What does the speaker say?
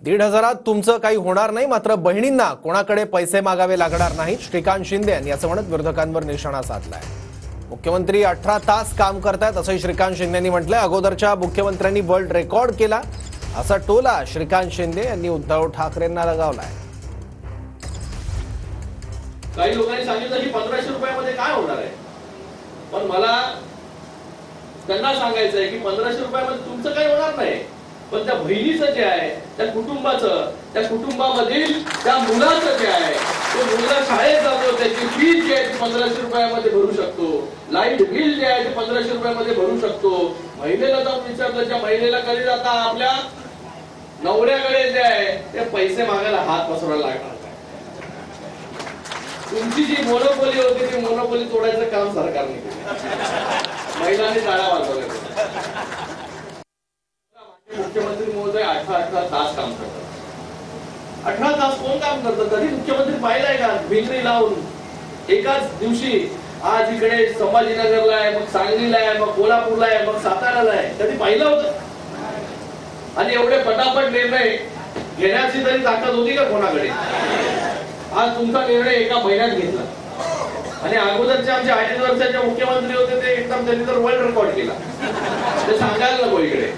1,500 तुमचं काही होणार नाही, मात्र बहिणींना कोणाकडे पैसे मागावे लागणार नाहीत, श्रीकांत शिंदे यांनी असं म्हणत विरोधकांवर निशाणा साधलाय। मुख्यमंत्री 18 तास काम करतायत असंही श्रीकांत शिंदेंनी म्हटलंय। अगोदरच्या मुख्यमंत्र्यांनी वर्ल्ड रेकॉर्ड केला असा टोला श्रीकांत शिंदे यांनी उद्धव ठाकरेंना लगावलाय। काही लोकांनी सांगितलं की 1500 रुपयामध्ये काय होणार आहे, पण मला त्यांना सांगायचं आहे की 1500 रुपयामध्ये तुमचं काही होणार नाही, पण त्या बहिणीचं जे आहे, त्या कुटुंबाचं, त्या कुटुंबामधील त्या मुलाचं जे आहे, तो मुलगा शाळेत जातो, त्याची फीस जी आहे ती 1500 रुपयामध्ये भरू शकतो, लाईट बिल जे आहे ते 1500 रुपयामध्ये भरू शकतो। महिलेला जाऊन विचारलं, त्या महिलेला कधी जाता आपल्या नवऱ्याकडे जे आहे ते पैसे मागायला हात पसरायला लागणार। तुमची जी मोनोपोली होती ती मोनोपोली तोडायचं काम सरकारने केलं, महिलांनी टाळ्या वाजवल्या। मुख्यमंत्री महोदय 18 तास काम करतात। 18 तास कोण काम करतात? कधी मुख्यमंत्री पाहिलाय का भिंगरी लावून एकाच दिवशी? आज इकडे संभाजीनगरला आहे, मग सांगलीला आहे, मग कोल्हापूरला आहे, मग साताराला आहे, कधी पाहिलं होतं? आणि एवढे पटापट निर्णय घेण्याची तरी ताकद होती का कोणाकडे? आज तुमचा निर्णय एका महिन्यात घेतला आणि अगोदरचे आमचे 28 वर्षाचे मुख्यमंत्री होते ते एकदम त्यांनी तर वर्ल्ड रेकॉर्ड केला, ते सांगायला नको इकडे।